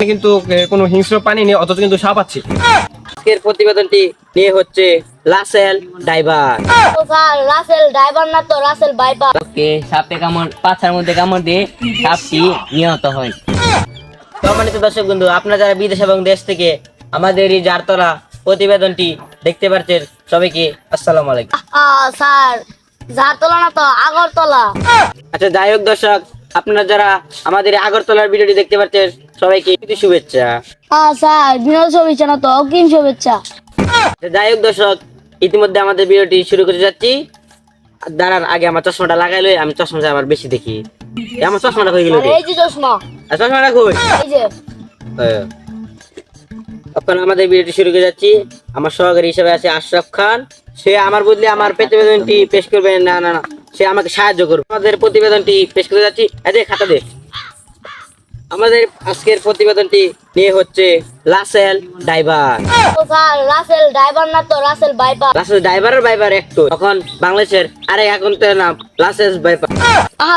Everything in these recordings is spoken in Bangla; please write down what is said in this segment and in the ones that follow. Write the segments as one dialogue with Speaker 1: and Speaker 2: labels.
Speaker 1: কিন্তু কোনো হিংস্র প্রাণী নেই, অথচ কিন্তু সাপ আছে।
Speaker 2: আজকের প্রতিবেদনটি নিয়ে হচ্ছে রাসেল ডাইভার।
Speaker 3: তো স্যার রাসেল ড্রাইভার না তো রাসেল বাইপার।
Speaker 4: লোককে সাপে পাছার মধ্যে কামড় দিয়ে সাপটি নিহত হয়।
Speaker 2: সম্মানিত দর্শক বন্ধু, আপনারা যারা বিদেশ এবং দেশ থেকে আমাদের এই জারতলা প্রতিবেদনটি দেখতে পাচ্ছেন, সবাইকে আসসালামু আলাইকুম।
Speaker 3: স্যার ঝাড়তলা না তো আগরতলা।
Speaker 2: আচ্ছা, যাই হোক দর্শক, আপনারা যারা আমাদের এই আগরতলার ভিডিওটি দেখতে পাচ্ছেন, সবাইকে শুভেচ্ছা।
Speaker 3: স্যার বিনোদ শুভেচ্ছা না তো অগ্রিম শুভেচ্ছা।
Speaker 2: যাই হোক দর্শক, ইতিমধ্যে আমাদের ভিডিওটি শুরু করে যাচ্ছি। আর দাঁড়ান, আগে আমার চশমাটা লাগাইলে, আমি চশমাটা আমার বেশি দেখি। আমার চশমাটা হয়ে গেল,
Speaker 3: এই যে চশমা,
Speaker 2: চশমাটা কই?
Speaker 3: এই যে
Speaker 2: এখন আমাদের ভিডিওটি শুরু করে যাচ্ছি। আমার সহকারী হিসেবে আছে আশরাফ খান। সে আমার বদলে আমার প্রতিবেদনটি পেশ করবে না, সে আমাকে সাহায্য করবে। আমাদের প্রতিবেদনটি পেশ করে যাচ্ছি। এই খাতা দে। আমাদের আজকের প্রতিবেদনটি নিয়ে হচ্ছে রাসেল ডাইভার।
Speaker 3: তো স্যার রাসেল ড্রাইভার না তো রাসেল বাইপার।
Speaker 2: রাসেল ড্রাইভারের বাইবার একটু তখন বাংলাদেশের আরেক আগন্তুকের নাম রাসেল বাইপার।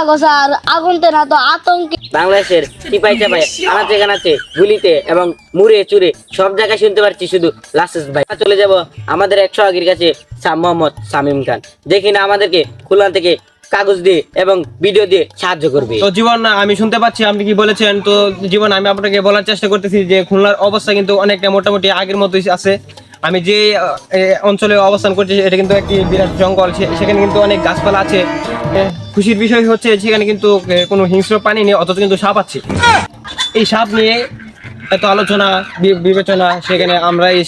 Speaker 3: গো স্যার আগুনতে না তো আতঙ্কে।
Speaker 2: বাংলাদেশের টিপাই চাপাই আনাচে কানাচে গুলিতে এবং মুড়ে চুরে সব জায়গায় শুনতে পাচ্ছি শুধু লাসেস ভাই। চলে যাব আমাদের এক সহকারীর কাছে, মোহাম্মদ শামীম খান, দেখি না আমাদেরকে খুলনা থেকে কাগজ দিয়ে এবং ভিডিও দিয়ে সাহায্য করবে।
Speaker 1: তো জীবন, আমি শুনতে পাচ্ছি আপনি কি বলেছেন। তো জীবন, আমি আপনাকে বলার চেষ্টা করতেছি যে খুলনার অবস্থা কিন্তু অনেকটা মোটামুটি আগের মতোই আছে। আমি যে অঞ্চলে অবস্থান করছি এটা কিন্তু একটি বিরাট জঙ্গল, সেখানে কিন্তু অনেক গাছপালা আছে। খুশির বিষয় হচ্ছে সেখানে কিন্তু কোনো হিংস্র প্রাণী নেই, অথচ কিন্তু সাপ আছে। এই সাপ নিয়ে এত আলোচনা বিবেচনা, সেখানে আমরা এই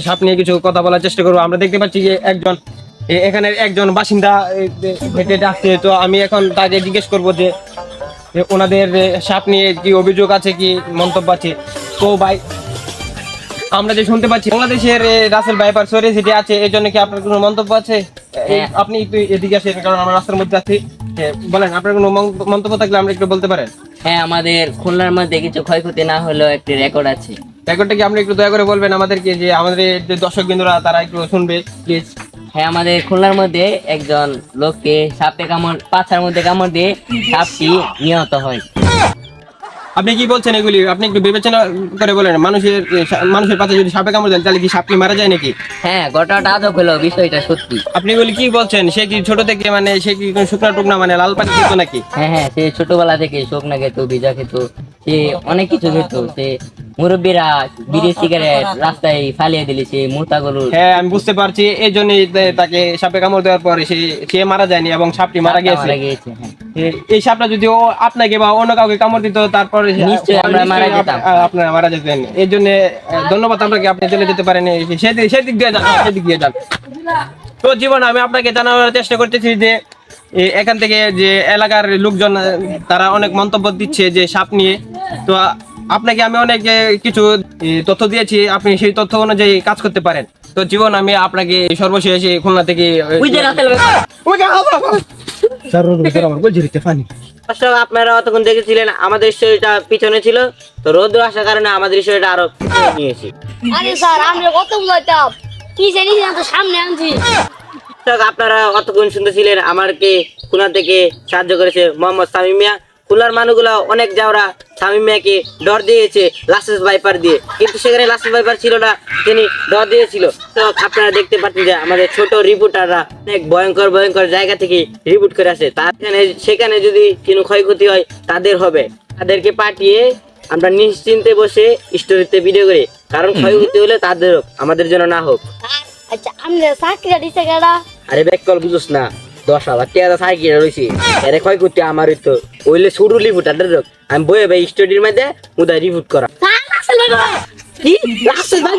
Speaker 1: সাপ নিয়ে কিছু কথা বলার চেষ্টা করবো। আমরা দেখতে পাচ্ছি যে এখানের একজন বাসিন্দা হেঁটে ডাকছে। তো আমি এখন তাকে জিজ্ঞেস করবো যে ওনাদের সাপ নিয়ে কি অভিযোগ আছে, কি মন্তব্য আছে। তো ভাই, আমরা যে শুনতে পাচ্ছি বাংলাদেশের রাসেল বাইপার সরে সিটি আছে, এই জন্য কি আপনার কোনো মন্তব্য আছে? আপনি একটু এদিকে আসেন, কারণ আমরা রাস্তার মধ্যে আছি। বলেন, আপনার কোনো মন্তব্য থাকলে আমরা একটু বলতে পারেন।
Speaker 4: হ্যাঁ, আমাদের খুলনার মধ্যে কিছু ক্ষয়ক্ষতি না হলেও একটি রেকর্ড আছে।
Speaker 1: রেকর্ডটা কি আপনি একটু দয়া করে বলবেন আমাদেরকে, যে আমাদের যে দর্শক বিন্দুরা তারা একটু শুনবে প্লিজ।
Speaker 4: হ্যাঁ, আমাদের খুলনার মধ্যে একজন লোককে পাছার মধ্যে কামড় দিয়ে সাপটি নিহত হয়।
Speaker 1: আপনি কি বলছেন এগুলি? আপনি একটু বিবেচনা করে বলেন। মানুষের পাশে যদি সাপে কামড় দেন, তাহলে কি সাপটি মারা যায় নাকি?
Speaker 4: হ্যাঁ, ঘটনাটা আজব হলো, বিষয়টা সত্যি।
Speaker 1: আপনি এগুলি কি বলছেন? সে কি ছোট থেকে সে কি শুকনা টুকনা লাল পানি খেত নাকি?
Speaker 4: হ্যাঁ, সে ছোটবেলা থেকে শুকনা খেত, ভিজা খেত, সে অনেক কিছু খেত। সে মুরব্বীরা বিড়ি সিগারেট রাস্তায় ফালিয়ে দিলে সে মুতাগুলো।
Speaker 1: হ্যাঁ, আমি বুঝতে পারছি। এই জন্যই তাকে সাপে কামড় দেওয়ার পরে সে মারা যায়নি এবং সাপটি মারা গিয়েছে। এই সাপটা যদি আপনাকে বা অন্য কাউকে কামড় দিত, তারপরে
Speaker 4: নিশ্চয়ই আমরা মারা যেতাম।
Speaker 1: আপনারা মারা যেতেন। এই জন্য ধন্যবাদ আপনাকে। আপনি চলে যেতে পারেন, সেদিক দিয়ে যান। তো জীবন, আমি আপনাকে জানানোর চেষ্টা করতেছি যে এখান থেকে যে এলাকার লোকজন তারা অনেক মন্তব্য দিচ্ছে যে সাপ নিয়ে। তো আপনাকে আমি অনেক কিছু তথ্য দিয়েছি, আপনি সেই তথ্য অনুযায়ী কাজ করতে পারেন। তো জীবন, আমি আপনাকে সর্বশেষ খুলনা থেকে
Speaker 2: আপনারা অতক্ষণ দেখেছিলেন আমাদের শরীরটা পিছনে ছিল, তো রোদ্র আসার কারণে আমাদের শরীরটা আরো নিয়েছি।
Speaker 3: আরে স্যার আমরা কত বুঝাইতাম, কি জানি না তো সামনে আনছি।
Speaker 2: আপনারা অতক্ষণ শুনতেছিলেন আমাকে খুলনা থেকে সাহায্য করেছে মোহাম্মদ শামীম মিয়া। খুলনার মানুষগুলো অনেক যাওরা শামীম মিয়াকে ডর দিয়েছে লাসেস ভাইপার দিয়ে, কিন্তু সেখানে লাসেস ভাইপার ছিল না, তিনি ডর দিয়েছিল। তো আপনারা দেখতে পাচ্ছেন যে আমাদের ছোট রিপোর্টাররা অনেক ভয়ঙ্কর জায়গা থেকে রিপোর্ট করে আসে। সেখানে যদি কোনো ক্ষয়ক্ষতি হয় তাদের হবে, তাদেরকে পাঠিয়ে আমরা নিশ্চিন্তে বসে স্টোরিতে ভিডিও করি, কারণ ক্ষয়ক্ষতি হলে তাদের হোক, আমাদের জন্য না হোক।
Speaker 3: আচ্ছা, আমরা চাকরিটা দিছে কেডা?
Speaker 2: আরে ব্যাককল বুঝোস না, 10,000 টাকা সাইকেল রয়েছে, এর ক্ষয়ক্ষতি আমার তো ওইলে শুরু রিপোর্ট আমি বয়ে ভাই স্টোরির মধ্যে মুদা রিপোর্ট করা।
Speaker 3: স্যার রাসেল ভাই
Speaker 2: কি রাসেল ভাই?